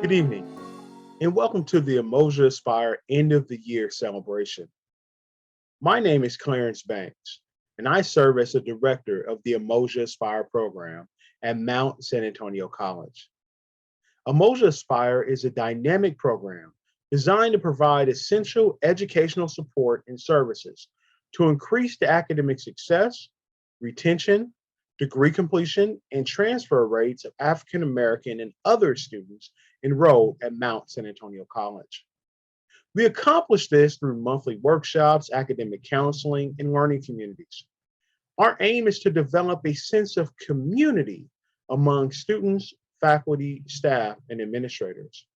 Good evening, and welcome to the Umoja ASPIRE End of the Year celebration. My name is Clarence Banks, and I serve as the director of the Umoja ASPIRE program at Mount San Antonio College. Umoja ASPIRE is a dynamic program designed to provide essential educational support and services to increase the academic success, retention, degree completion, and transfer rates of African American and other students enrolled at Mount San Antonio College. We accomplish this through monthly workshops, academic counseling, and learning communities. Our aim is to develop a sense of community among students, faculty, staff, and administrators.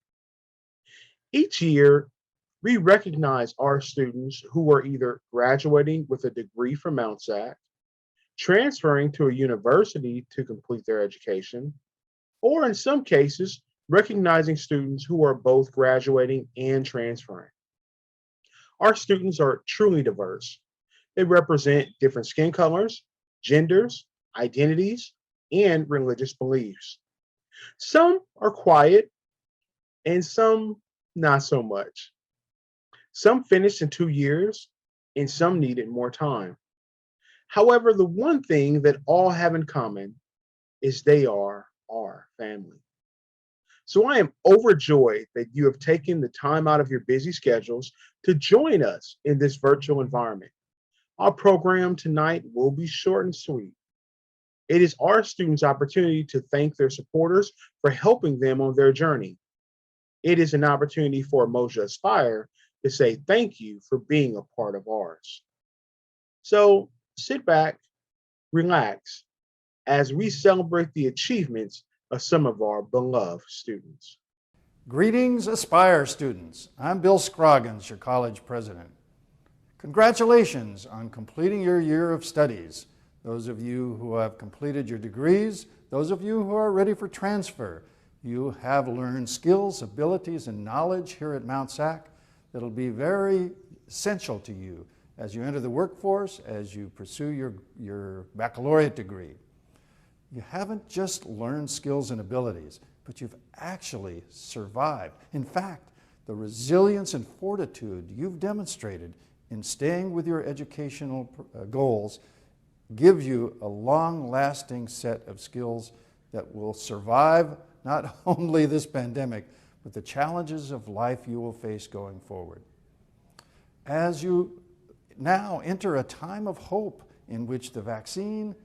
Each year, we recognize our students who are either graduating with a degree from Mount SAC, transferring to a university to complete their education, or in some cases, recognizing students who are both graduating and transferring. Our students are truly diverse. They represent different skin colors, genders, identities, and religious beliefs. Some are quiet and some not so much. Some finished in 2 years and some needed more time. However, the one thing that all have in common is they are our family. So I am overjoyed that you have taken the time out of your busy schedules to join us in this virtual environment. Our program tonight will be short and sweet. It is our students' opportunity to thank their supporters for helping them on their journey. It is an opportunity for Umoja ASPIRE to say thank you for being a part of ours. So sit back, relax, as we celebrate the achievements of some of our beloved students. Greetings, Aspire students. I'm Bill Scroggins, your college president. Congratulations on completing your year of studies. Those of you who have completed your degrees, those of you who are ready for transfer, you have learned skills, abilities, and knowledge here at Mount SAC that'll be very essential to you as you enter the workforce, as you pursue your baccalaureate degree. You haven't just learned skills and abilities, but you've actually survived. In fact, the resilience and fortitude you've demonstrated in staying with your educational goals give you a long-lasting set of skills that will survive not only this pandemic, but the challenges of life you will face going forward. As you now enter a time of hope in which the vaccine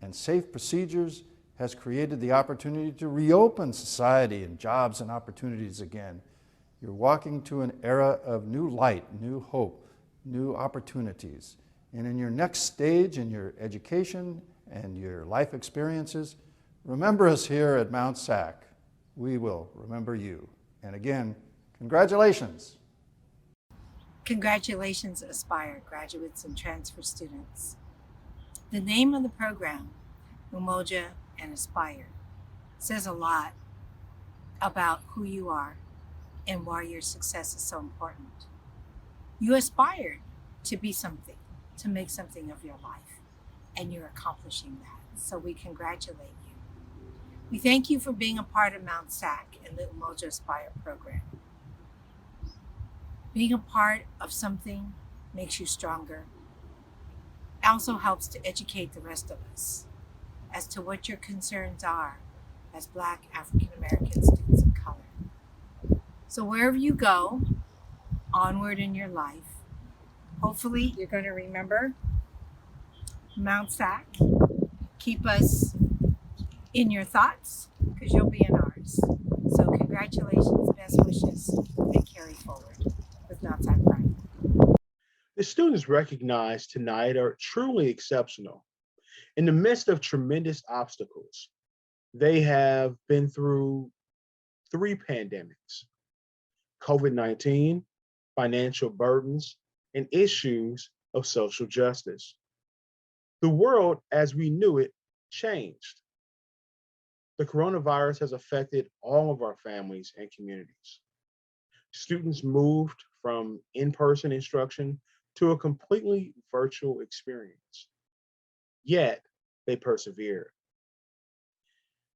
and safe procedures has created the opportunity to reopen society and jobs and opportunities again. You're walking to an era of new light, new hope, new opportunities. And in your next stage in your education and your life experiences, remember us here at Mount SAC. We will remember you. And again, congratulations. Congratulations, Aspire graduates and transfer students. The name of the program, Umoja and Aspire, says a lot about who you are and why your success is so important. You aspired to be something, to make something of your life, and you're accomplishing that. So we congratulate you. We thank you for being a part of Mount SAC and the Umoja Aspire program. Being a part of something makes you stronger. It also helps to educate the rest of us as to what your concerns are as Black African American students of color. So wherever you go, onward in your life, hopefully you're going to remember Mount SAC. Keep us in your thoughts because you'll be in ours. So congratulations, best wishes, and carry forward with Mount SAC Pride. The students recognized tonight are truly exceptional. In the midst of tremendous obstacles, they have been through 3 pandemics: COVID-19, financial burdens, and issues of social justice. The world as we knew it changed. The coronavirus has affected all of our families and communities. Students moved from in-person instruction to a completely virtual experience. Yet, they persevered.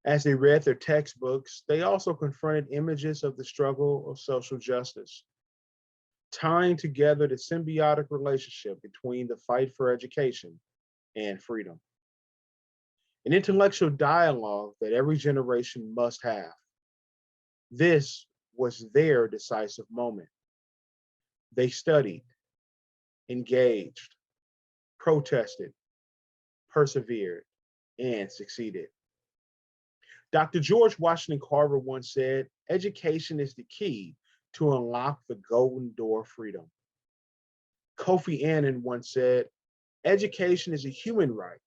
As they read their textbooks, they also confronted images of the struggle of social justice, tying together the symbiotic relationship between the fight for education and freedom. An intellectual dialogue that every generation must have. This was their decisive moment. They studied, engaged, protested, persevered, and succeeded. Dr. George Washington Carver once said, education is the key to unlock the golden door of freedom. Kofi Annan once said, education is a human right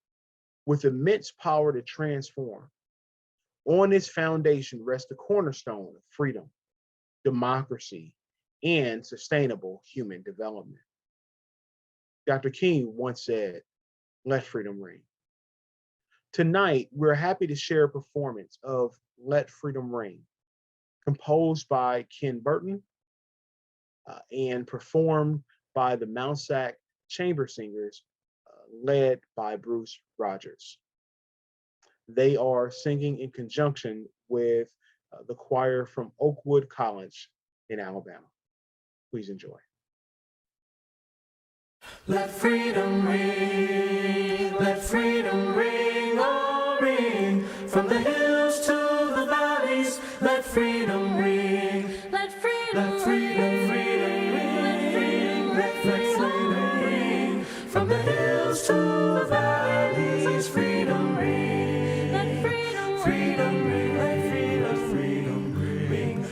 with immense power to transform. On its foundation rests the cornerstone of freedom, democracy, and sustainable human development. Dr. King once said, let freedom ring. Tonight, we're happy to share a performance of Let Freedom Ring, composed by Ken Burton and performed by the Mount SAC Chamber Singers, led by Bruce Rogers. They are singing in conjunction with the choir from Oakwood College in Alabama. Please enjoy. Let freedom ring, let freedom ring, oh ring, from the hills to the valleys, let freedom ring, let freedom, freedom ring, let freedom ring, from the hills to the valleys, freedom ring, let freedom ring, let freedom ring,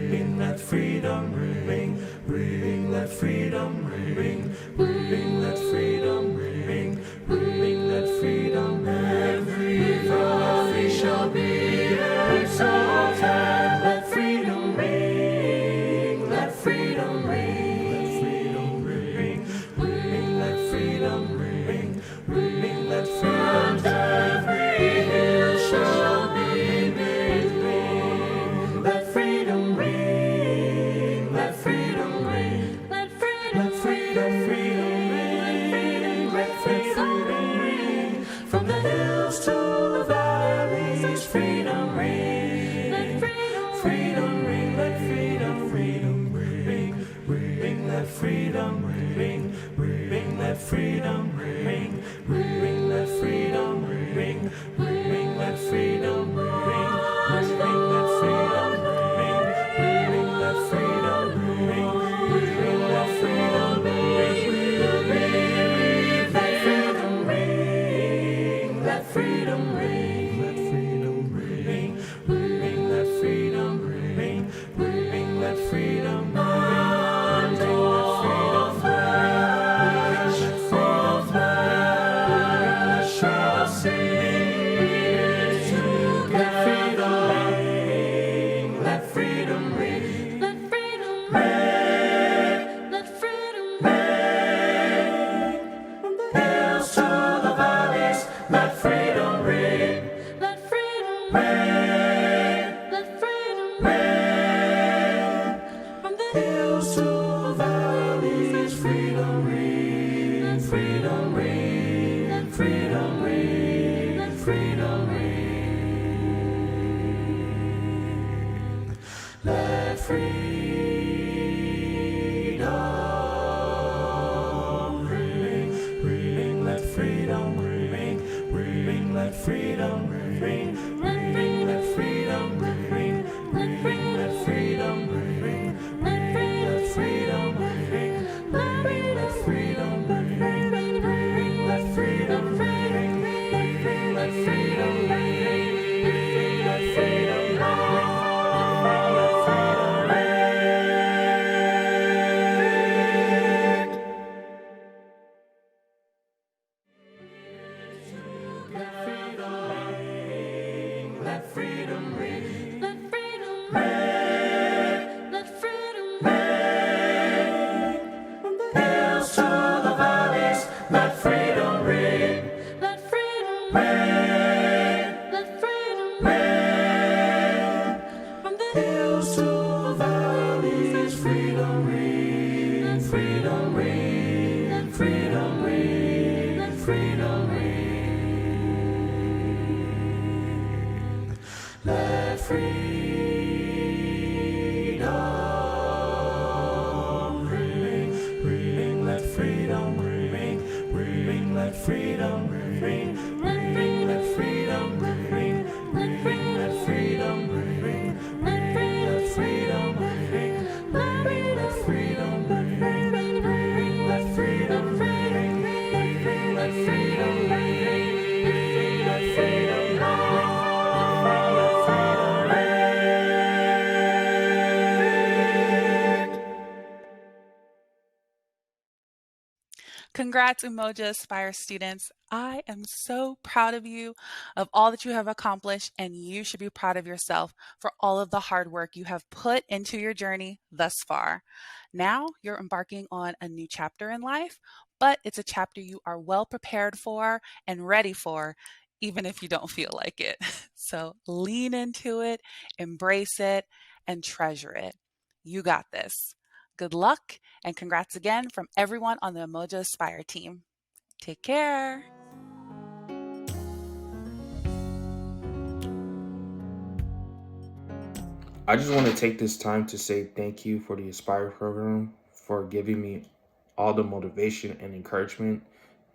ring, let freedom ring, ring, let freedom ring. Ring, let freedom ring, ring, let freedom ring, every shall be exalted. Let freedom ring, let freedom ring, ring, let freedom ring, ring, let freedom, every hill shall be made ring. Let freedom ring, let freedom ring, let freedom, freedom. From the hills to the valleys, freedom ring. Let freedom ring, let freedom, freedom ring, ring, let freedom ring, ring, let freedom ring, ring, let freedom ring, ring, let freedom ring, ring, let freedom ring, ring, let freedom ring, ring, let freedom ring. Freedom ring, let freedom ring, ring, let freedom ring, ring, let freedom ring, freedom flash, freedom flash, shall sing together. Let freedom ring, let freedom ring, let freedom ring, from the hills to the valleys, let freedom ring, let freedom ring, let freedom ring, from the hills to the valleys, freedom ring, let freedom ring, let freedom ring, let freedom ring, let freedom ring, ring, let freedom ring. Let freedom ring, ring, let freedom ring, ring, let freedom ring, ring, let freedom ring, ring, let freedom ring, ring, let freedom ring, ring, let freedom ring, ring, let freedom ring, ring, let freedom ring. let freedom ring, ring, let freedom ring, ring, let freedom ring, ring, let freedom ring, ring, let freedom ring, ring, let freedom ring, ring, let freedom ring, ring, let freedom ring, ring, let freedom ring, let freedom Congrats, Umoja Aspire students. I am so proud of you, of all that you have accomplished, and you should be proud of yourself for all of the hard work you have put into your journey thus far. Now you're embarking on a new chapter in life, but it's a chapter you are well prepared for and ready for, even if you don't feel like it. So lean into it, embrace it, and treasure it. You got this. Good luck, and congrats again from everyone on the Umoja Aspire team. Take care. I just want to take this time to say thank you for the Aspire program for giving me all the motivation and encouragement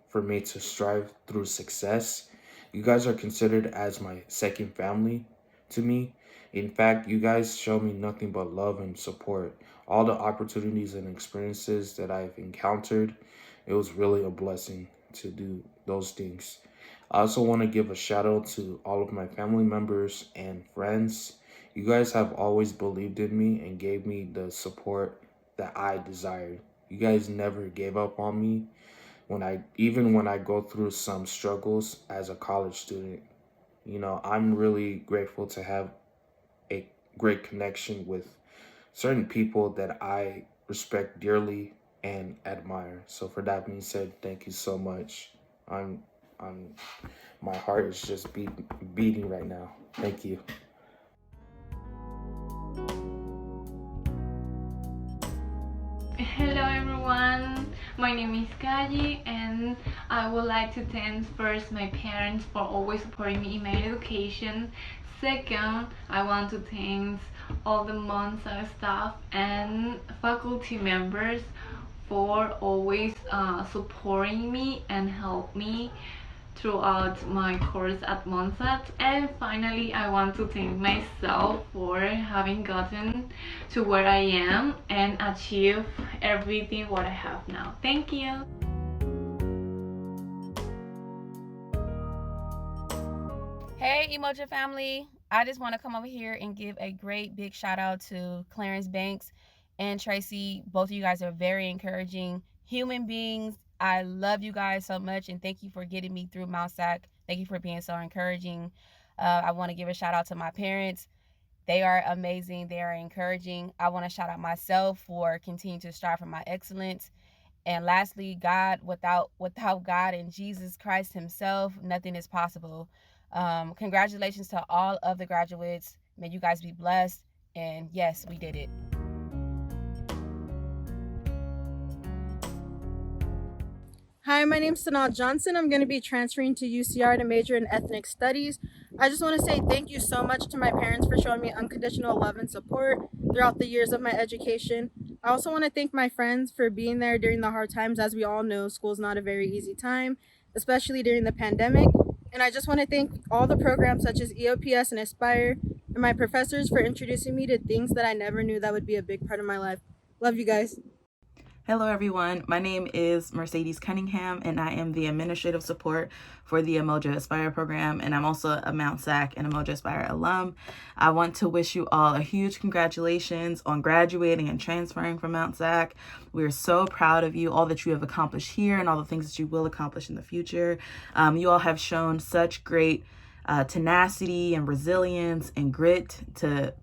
for me to strive through success. You guys are considered as my second family to me. In fact, you guys show me nothing but love and support. All the opportunities and experiences that I've encountered, it was really a blessing to do those things. I also want to give a shout out to all of my family members and friends. You guys have always believed in me and gave me the support that I desired. You guys never gave up on me even when I go through some struggles as a college student. You know, I'm really grateful to have a great connection with certain people that I respect dearly and admire. So for that being said, thank you so much. I'm my heart is just beating right now. Thank you. Hello everyone, my name is Kaji and I would like to thank first my parents for always supporting me in my education. Second, I want to thank all the Monza staff and faculty members for always supporting me and help me throughout my course at Monsat. And finally, I want to thank myself for having gotten to where I am and achieve everything what I have now. Thank you. Hey Emoja family, I just want to come over here and give a great big shout out to Clarence Banks and Traci. Both of you guys are very encouraging human beings. I love you guys so much and thank you for getting me through SAC. Thank you for being so encouraging. I want to give a shout out to my parents. They are amazing. They are encouraging. I want to shout out myself for continuing to strive for my excellence. And lastly, God, without God and Jesus Christ himself, nothing is possible. Congratulations to all of the graduates. May you guys be blessed. And yes, we did it. Hi, my name's Sanal Johnson. I'm going to be transferring to UCR to major in ethnic studies. I just want to say thank you so much to my parents for showing me unconditional love and support throughout the years of my education. I also want to thank my friends for being there during the hard times. As we all know, school's not a very easy time, especially during the pandemic. And I just want to thank all the programs such as EOPS and Aspire and my professors for introducing me to things that I never knew that would be a big part of my life. Love you guys. Hello everyone, my name is Mercedes Cunningham and I am the administrative support for the Umoja Aspire program, and I'm also a Mount SAC and Umoja Aspire alum. I want to wish you all a huge congratulations on graduating and transferring from Mount SAC. We're so proud of you, all that you have accomplished here and all the things that you will accomplish in the future. You all have shown such great tenacity and resilience and grit to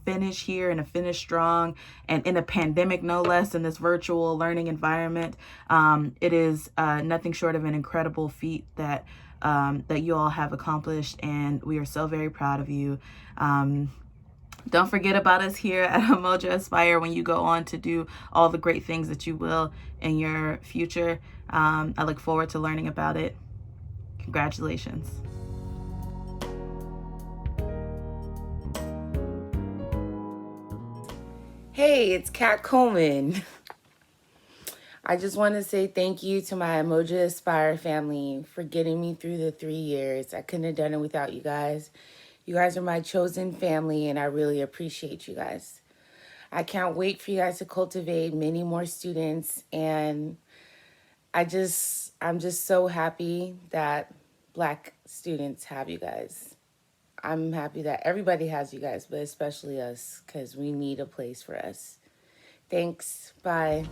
finish here and to finish strong, and in a pandemic no less, in this virtual learning environment. It is nothing short of an incredible feat that you all have accomplished, and we are so very proud of you. Don't forget about us here at Umoja Aspire when you go on to do all the great things that you will in your future. I look forward to learning about it. Congratulations. Hey, it's Kat Coleman. I just want to say thank you to my Umoja ASPIRE family for getting me through the 3 years. I couldn't have done it without you guys. You guys are my chosen family, and I really appreciate you guys. I can't wait for you guys to cultivate many more students, and I'm just so happy that Black students have you guys. I'm happy that everybody has you guys, but especially us, because we need a place for us. Thanks. Bye.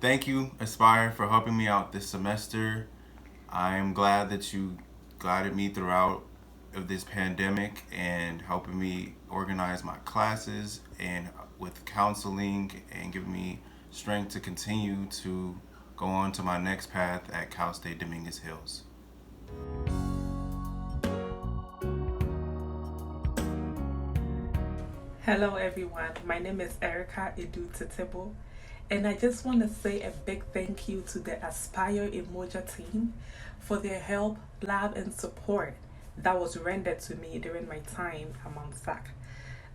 Thank you, Aspire, for helping me out this semester. I'm glad that you guided me throughout of this pandemic and helping me organize my classes and with counseling and giving me strength to continue to go on to my next path at Cal State Dominguez Hills. Hello everyone, my name is Erica Edu, and I just want to say a big thank you to the Aspire Umoja team for their help, love, and support that was rendered to me during my time at SAC.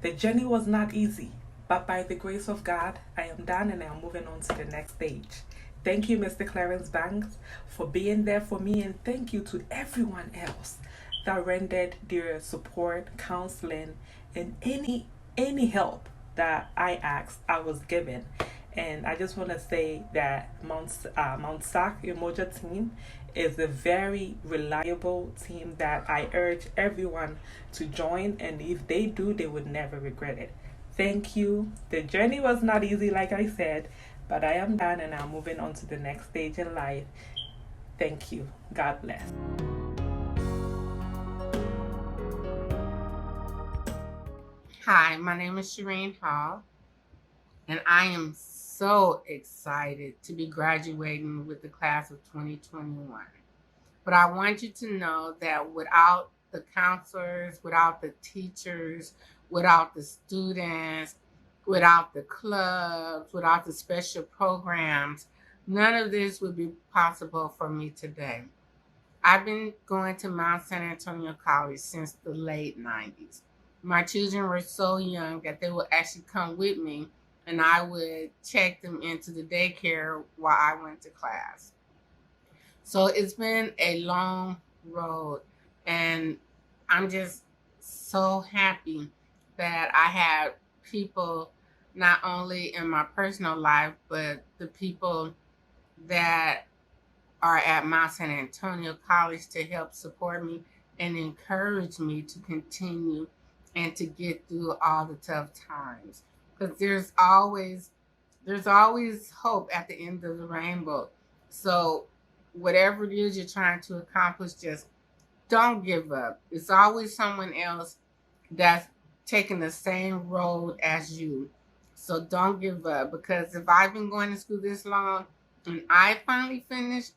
The journey was not easy, but by the grace of God, I am done and I am moving on to the next stage. Thank you, Mr. Clarence Banks, for being there for me, and thank you to everyone else that rendered their support, counseling, and any help that I asked, I was given. And I just want to say that Mount SAC Umoja team is a very reliable team that I urge everyone to join, and if they do, they would never regret it. Thank you. The journey was not easy, like I said, but I am done and I'm moving on to the next stage in life. Thank you. God bless. Hi, my name is Shireen Hall, and I am so excited to be graduating with the class of 2021. But I want you to know that without the counselors, without the teachers, without the students, without the clubs, without the special programs, none of this would be possible for me today. I've been going to Mount San Antonio College since the late 90s. My children were so young that they would actually come with me, and I would check them into the daycare while I went to class. So it's been a long road, and I'm just so happy that I had people not only in my personal life, but the people that are at Mount San Antonio College to help support me and encourage me to continue and to get through all the tough times. Because there's always hope at the end of the rainbow. So whatever it is you're trying to accomplish, just don't give up. It's always someone else that's taking the same road as you. So don't give up, because if I've been going to school this long and I finally finished,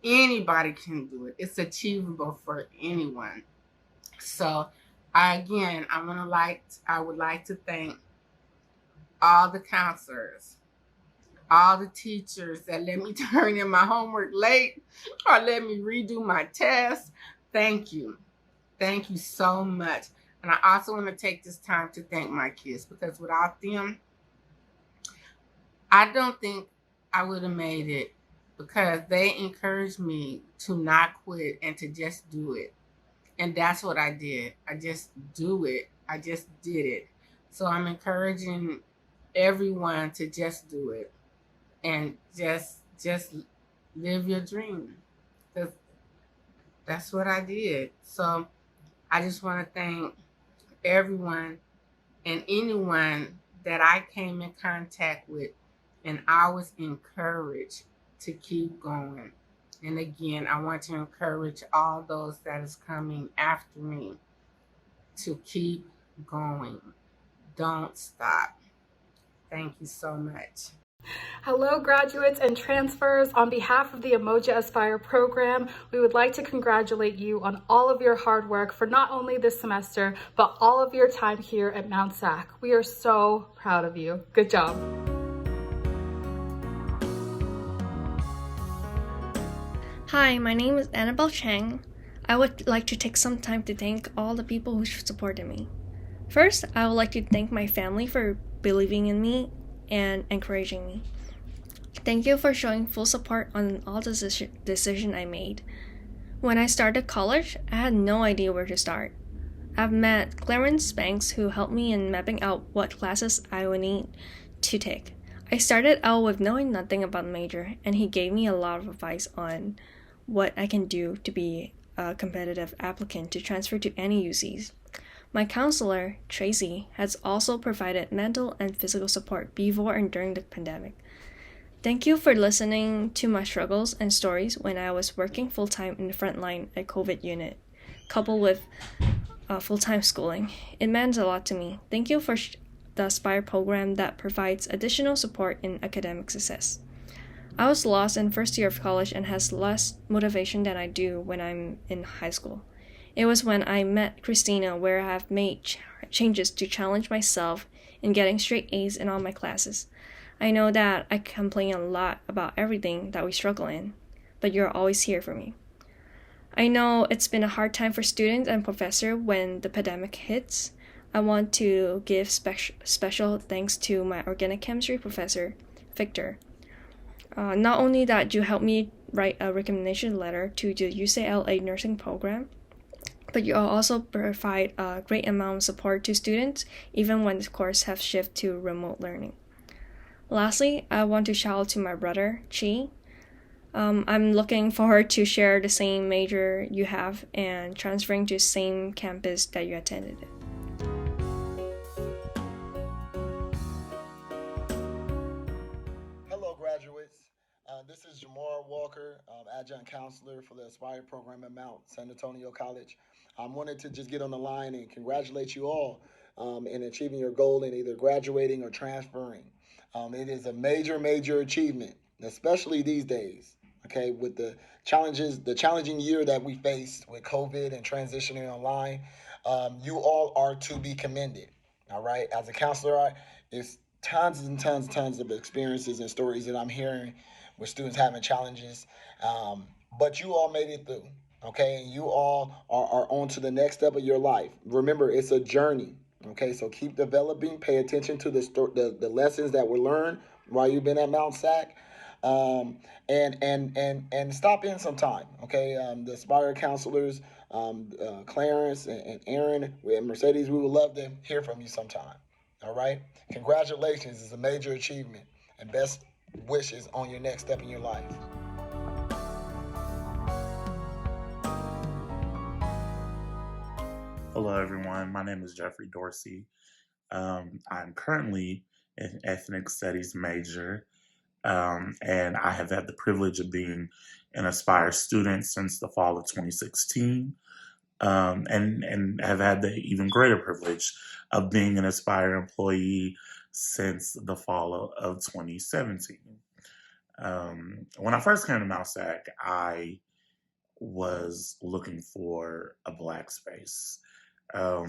anybody can do it. It's achievable for anyone. So I would like to thank all the counselors, all the teachers that let me turn in my homework late or let me redo my tests. Thank you. Thank you so much. And I also want to take this time to thank my kids, because without them, I don't think I would have made it, because they encouraged me to not quit and to just do it. And that's what I did. I just do it. I just did it. So I'm encouraging everyone to just do it and just live your dream, because that's what I did. So I just want to thank everyone and anyone that I came in contact with, and I was encouraged to keep going. And again, I want to encourage all those that is coming after me to keep going. Don't stop. Thank you so much. Hello, graduates and transfers. On behalf of the Umoja ASPIRE program, we would like to congratulate you on all of your hard work for not only this semester, but all of your time here at Mount SAC. We are so proud of you. Good job. Hi, my name is Annabelle Chang. I would like to take some time to thank all the people who supported me. First, I would like to thank my family for believing in me and encouraging me. Thank you for showing full support on all the decision I made. When I started college, I had no idea where to start. I've met Clarence Banks, who helped me in mapping out what classes I would need to take. I started out with knowing nothing about the major, and he gave me a lot of advice on what I can do to be a competitive applicant to transfer to any UCs. My counselor, Traci, has also provided mental and physical support before and during the pandemic. Thank you for listening to my struggles and stories when I was working full-time in the front line at COVID unit, coupled with full-time schooling. It meant a lot to me. Thank you for the ASPIRE program that provides additional support in academic success. I was lost in first year of college and has less motivation than I do when I'm in high school. It was when I met Christina where I have made changes to challenge myself in getting straight A's in all my classes. I know that I complain a lot about everything that we struggle in, but you're always here for me. I know it's been a hard time for students and professors when the pandemic hits. I want to give special thanks to my organic chemistry professor, Victor. Not only that you helped me write a recommendation letter to the UCLA nursing program, but you also provide a great amount of support to students even when the course has shifted to remote learning. Lastly, I want to shout out to my brother, Chi. I'm looking forward to share the same major you have and transferring to the same campus that you attended. Hello, graduates. This is Jamaar Walker, adjunct counselor for the ASPIRE program at Mount San Antonio College. I wanted to just get on the line and congratulate you all in achieving your goal in either graduating or transferring. It is a major, major achievement, especially these days. Okay, with the challenging year that we faced with COVID and transitioning online, you all are to be commended. All right, as a counselor, it's tons and tons of experiences and stories that I'm hearing with students having challenges, but you all made it through. Okay, and you all are on to the next step of your life. Remember, it's a journey. Okay, so keep developing. Pay attention to the lessons that were learned while you've been at Mount SAC, and stop in sometime. Okay, the Aspire counselors, Clarence and Erin and Mercedes, we would love to hear from you sometime. All right, congratulations! It's a major achievement, and best wishes on your next step in your life. Hello, everyone. My name is Jeffrey Dorsey. I'm currently an ethnic studies major, and I have had the privilege of being an ASPIRE student since the fall of 2016, and have had the even greater privilege of being an ASPIRE employee since the fall of 2017. When I first came to Mount SAC, I was looking for a Black space. I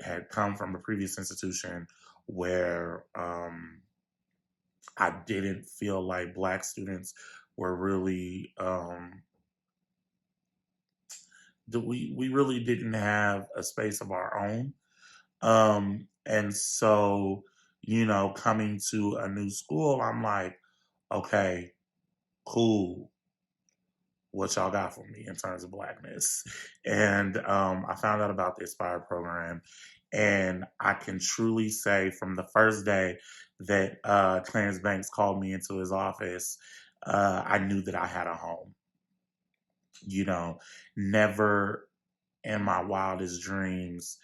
had come from a previous institution where I didn't feel like Black students were really, we really didn't have a space of our own. And so, coming to a new school, I'm like, okay, cool. What y'all got for me in terms of Blackness? And I found out about the Aspire program, and I can truly say from the first day that Clarence Banks called me into his office, I knew that I had a home. Never in my wildest dreams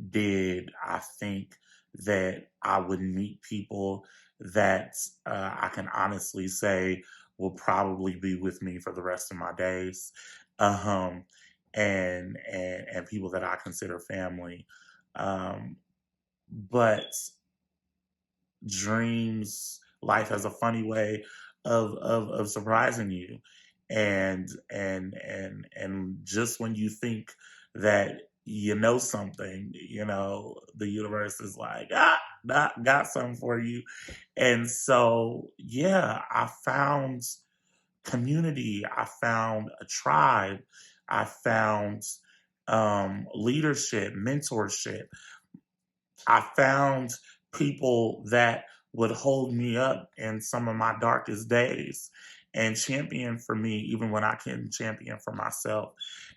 did I think that I would meet people that I can honestly say will probably be with me for the rest of my days, and people that I consider family. But life has a funny way of surprising you, and just when you think that you know something, the universe is like, got something for you. And so, yeah, I found community. I found a tribe. I found leadership, mentorship. I found people that would hold me up in some of my darkest days and champion for me, even when I couldn't champion for myself.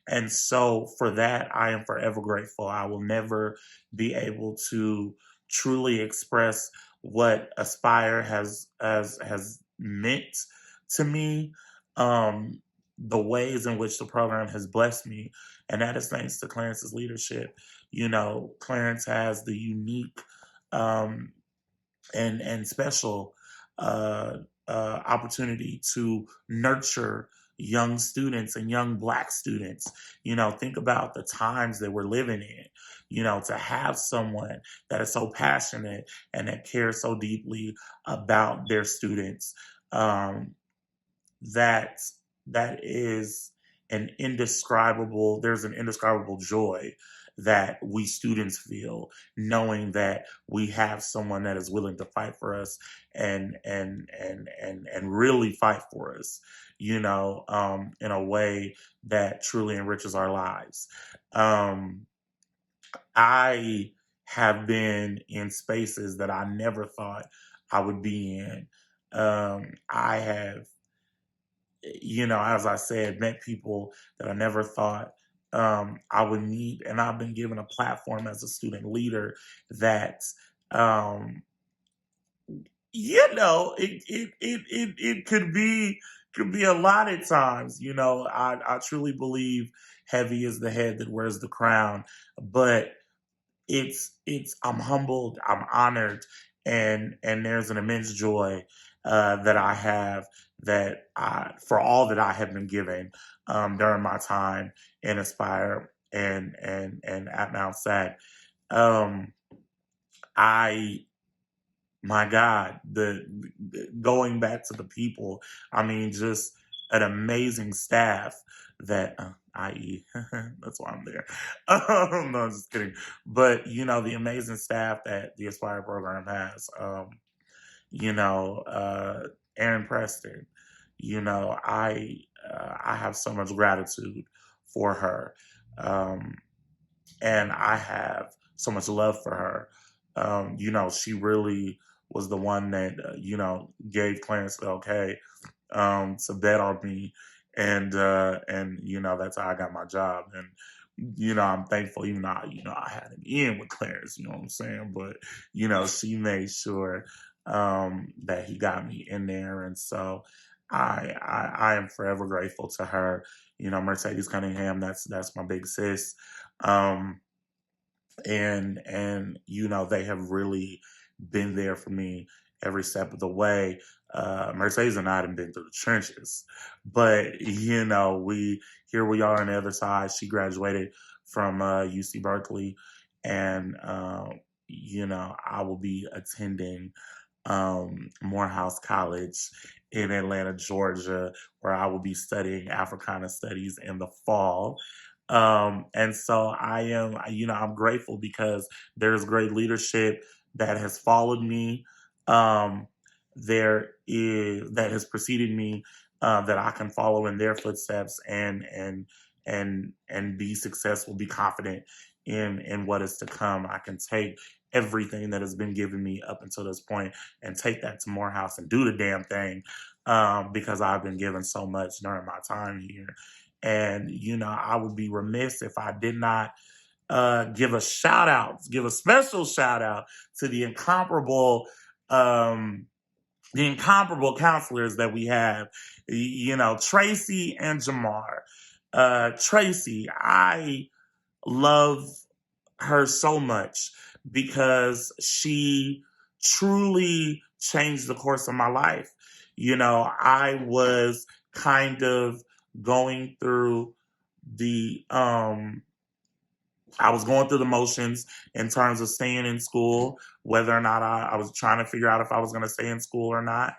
And so for that, I am forever grateful. I will never be able to truly express what Aspire has meant to me. The ways in which the program has blessed me, and that is thanks to Clarence's leadership. You know, Clarence has the unique um, and special opportunity to nurture young students and young Black students. You know, think about the times that we're living in. You know, to have someone that is so passionate and that cares so deeply about their students. That that is there's an indescribable joy that we students feel knowing that we have someone that is willing to fight for us and really fight for us, you know, in a way that truly enriches our lives. I have been in spaces that I never thought I would be in. I have, you know, as I said, met people that I never thought I would meet, and I've been given a platform as a student leader that, um, you know, it could be a lot at times. You know, I truly believe heavy is the head that wears the crown, but I'm humbled, I'm honored, and there's an immense joy that I have for all that I have been given during my time in Aspire and at Mount SAC. Um, I My God, going back to the people, I mean, just an amazing staff that, i.e., that's why I'm there. No, I'm just kidding. But, you know, the amazing staff that the Aspire program has, you know, Erin Preston, you know, I have so much gratitude for her. And I have so much love for her. You know, she really was the one that you know, gave Clarence the okay to bet on me, and you know, that's how I got my job. And you know, I'm thankful, even though you know I had an in with Clarence. You know what I'm saying? But you know, she made sure that he got me in there, and so I am forever grateful to her. You know, Mercedes Cunningham, that's my big sis. Um, and you know, they have really been there for me every step of the way. Mercedes and I have been through the trenches, but you know, here we are on the other side. She graduated from UC Berkeley, and you know, I will be attending Morehouse College in Atlanta, Georgia, where I will be studying Africana Studies in the fall. And so I am, you know, I'm grateful because there's great leadership that has followed me. Um, that has preceded me, that I can follow in their footsteps and be successful, be confident in what is to come. I can take everything that has been given me up until this point and take that to Morehouse and do the damn thing, because I've been given so much during my time here. And, you know, I would be remiss if I did not give a special shout out to the incomparable counselors that we have, you know, Traci and Jamaar. Traci, I love her so much because she truly changed the course of my life. You know, I was kind of going through the I was going through the motions in terms of staying in school, whether or not I was trying to figure out if I was going to stay in school or not.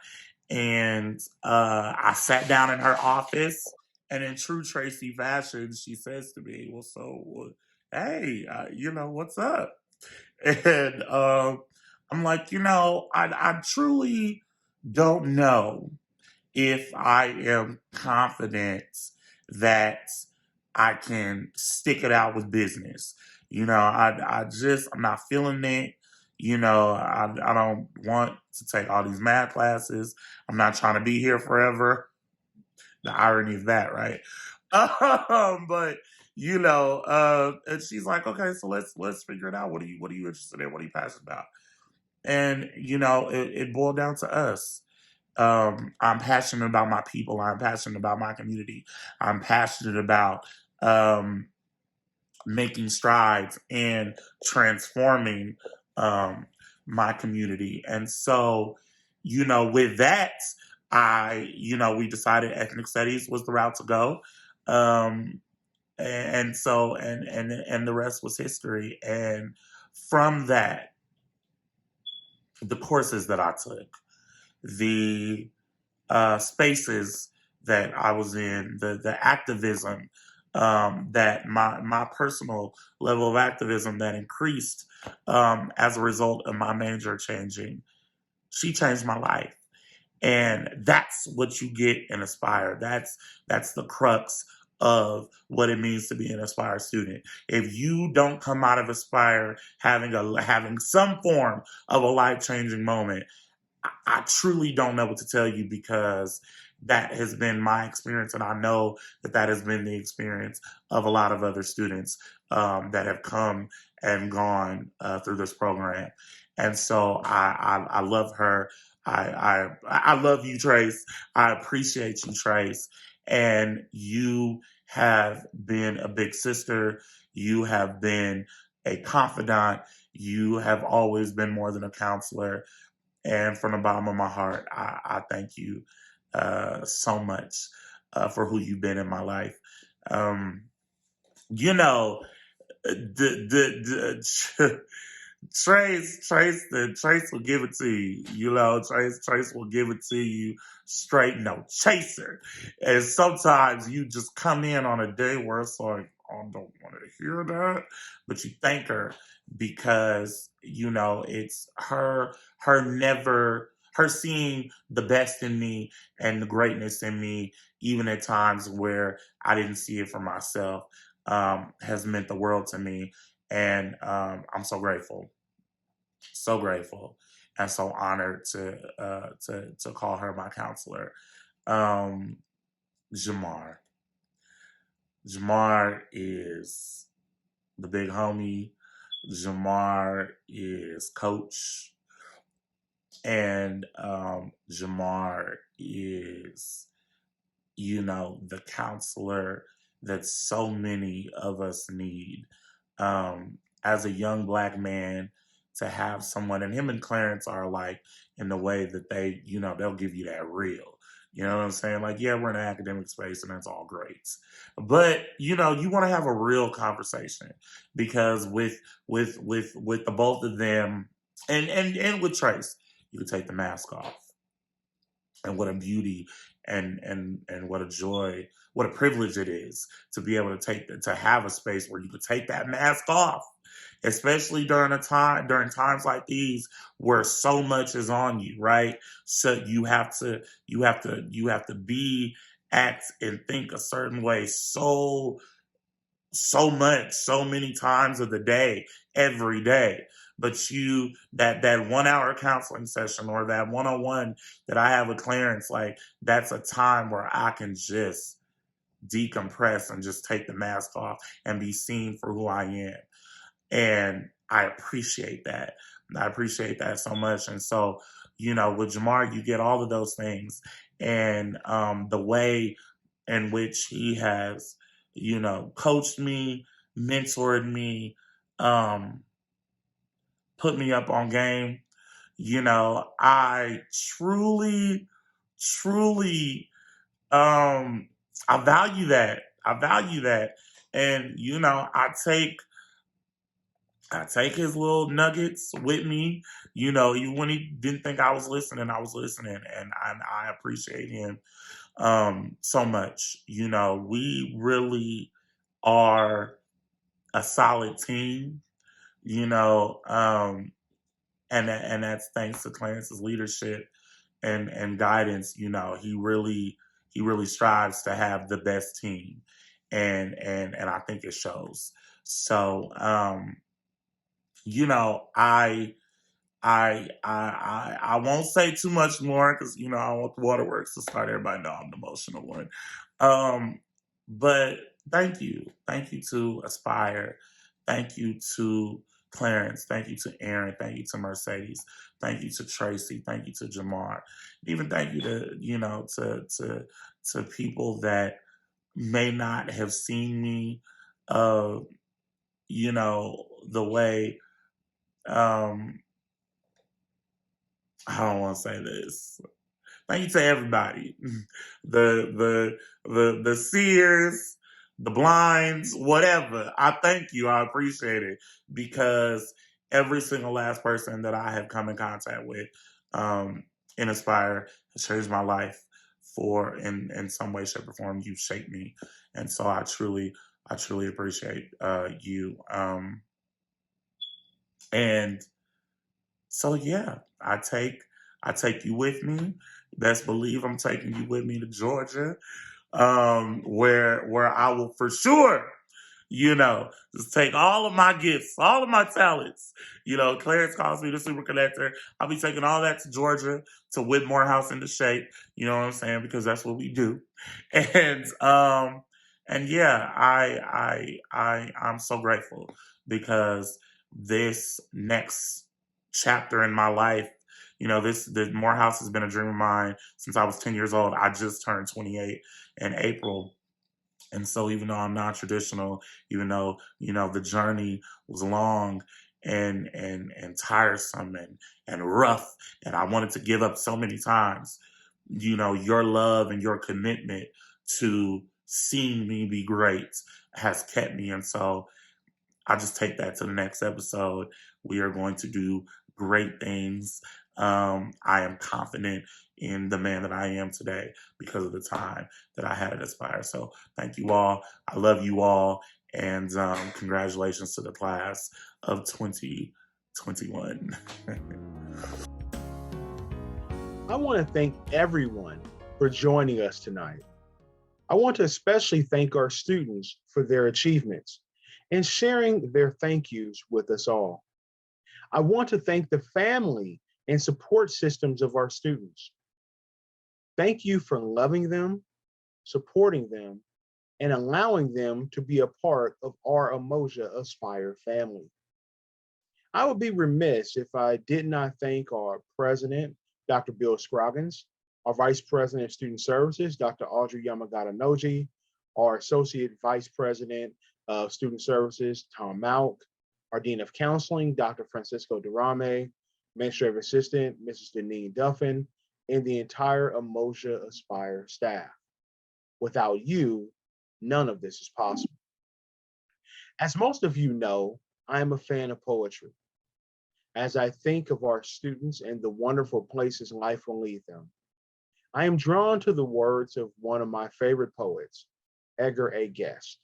And I sat down in her office, and in true Traci fashion, she says to me, "Well, hey, you know, what's up?" And I'm like, you know, I truly don't know if I am confident that I can stick it out with business. You know, I'm not feeling it. You know, I don't want to take all these math classes. I'm not trying to be here forever. The irony of that, right? But you know, and she's like, okay, so let's figure it out. What are you interested in? What are you passionate about? And you know, it boiled down to us. I'm passionate about my people. I'm passionate about my community. I'm passionate about making strides and transforming my community. And so, you know, with that, we decided ethnic studies was the route to go. Um, and so, and the rest was history. And from that, the courses that I took, the spaces that I was in, the activism, that my personal level of activism that increased as a result of my major changing. She changed my life. And that's what you get in Aspire. That's the crux of what it means to be an Aspire student. If you don't come out of Aspire having some form of a life-changing moment, I truly don't know what to tell you, because that has been my experience, and I know that has been the experience of a lot of other students that have come and gone through this program. And so I love her. I love you, Trace. I appreciate you, Trace. And you have been a big sister. You have been a confidant. You have always been more than a counselor. And from the bottom of my heart, I thank you so much for who you've been in my life. You know, the Trace will give it to you. You know, Trace will give it to you straight, no chaser. And sometimes you just come in on a day where it's like, I don't want to hear that, but you thank her, because you know it's her seeing the best in me and the greatness in me, even at times where I didn't see it for myself, has meant the world to me. And I'm so grateful, and so honored to call her my counselor. Um, Jamaar. Jamaar is the big homie. Jamaar is coach, and Jamaar is, you know, the counselor that so many of us need. As a young Black man, to have someone, and him and Clarence are like in the way that they, you know, they'll give you that real. You know what I'm saying? Like, yeah, we're in an academic space and that's all great. But, you know, you want to have a real conversation, because with the both of them, and with Trace, you can take the mask off. And what a beauty and what a joy, what a privilege it is to be able to have a space where you could take that mask off, especially during times like these where so much is on you, right? So you have to be, act, and think a certain way so much, so many times of the day, every day. But that 1 hour counseling session, or that one-on-one that I have with Clarence, like, that's a time where I can just decompress and just take the mask off and be seen for who I am. And I appreciate that. I appreciate that so much. And so, you know, with Jamaar, you get all of those things. And the way in which he has, you know, coached me, mentored me, put me up on game. You know, I truly, I value that. I value that. And, you know, I take his little nuggets with me. You know, even when he didn't think I was listening, and I appreciate him so much. You know, we really are a solid team. You know, and that's thanks to Clarence's leadership and guidance. You know, he really strives to have the best team. and I think it shows. So, you know, I won't say too much more because, you know, I want the waterworks to start. Everybody know I'm the emotional one. But thank you. Thank you to Aspire. Thank you to Clarence. Thank you to Erin. Thank you to Mercedes. Thank you to Traci. Thank you to Jamaar. Even thank you to, you know, to people that may not have seen me, you know, the way, I don't want to say this. Thank you to everybody. The seers, the blinds, whatever. I thank you. I appreciate it because every single last person that I have come in contact with in Aspire has changed my life for in some way, shape, or form. You've shaped me. And so I truly appreciate you. And so yeah, I take you with me. Best believe I'm taking you with me to Georgia, where I will for sure, you know, just take all of my gifts, all of my talents. You know, Clarence calls me the super connector. I'll be taking all that to Georgia, to Whitmore House in the Shape. You know what I'm saying? Because that's what we do. And yeah, I'm so grateful because this next chapter in my life, you know, the Morehouse has been a dream of mine since I was 10 years old. I just turned 28 in April. And so even though I'm non-traditional, even though, you know, the journey was long and tiresome and rough, and I wanted to give up so many times, you know, your love and your commitment to seeing me be great has kept me. And so I just take that to the next episode. We are going to do great things. I am confident in the man that I am today because of the time that I had at Aspire. So thank you all. I love you all. And congratulations to the class of 2021. I want to thank everyone for joining us tonight. I want to especially thank our students for their achievements and sharing their thank yous with us all. I want to thank the family and support systems of our students. Thank you for loving them, supporting them, and allowing them to be a part of our Umoja ASPIRE family. I would be remiss if I did not thank our president, Dr. Bill Scroggins, our vice president of student services, Dr. Audrey Yamagata-Noji, our associate vice president of student services, Tom Malk, our dean of counseling, Dr. Francisco Durame, administrative assistant, Mrs. Deneen Duffin, and the entire Umoja ASPIRE staff. Without you, none of this is possible. As most of you know, I am a fan of poetry. As I think of our students and the wonderful places life will lead them, I am drawn to the words of one of my favorite poets, Edgar A. Guest,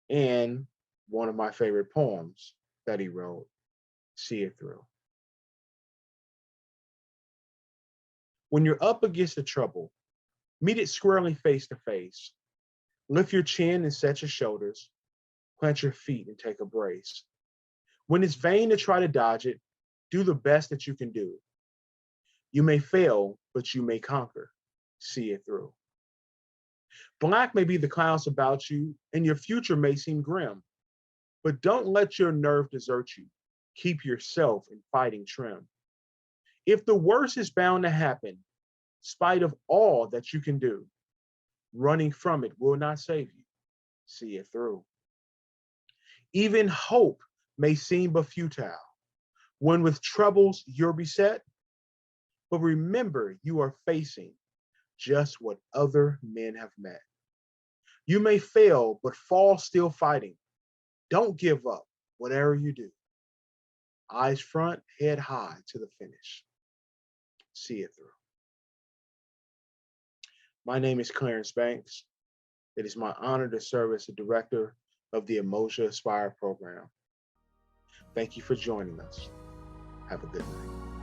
and one of my favorite poems that he wrote, See It Through. When you're up against the trouble, meet it squarely face to face. Lift your chin and set your shoulders. Plant your feet and take a brace. When it's vain to try to dodge it, do the best that you can do. You may fail, but you may conquer. See it through. Black may be the clouds about you, and your future may seem grim, but don't let your nerve desert you. Keep yourself in fighting trim. If the worst is bound to happen, in spite of all that you can do, running from it will not save you. See it through. Even hope may seem but futile when with troubles you're beset, but remember you are facing just what other men have met. You may fail, but fall still fighting. Don't give up, whatever you do. Eyes front, head high to the finish. See it through. My name is Clarence Banks. It is my honor to serve as the director of the Umoja ASPIRE program. Thank you for joining us. Have a good night.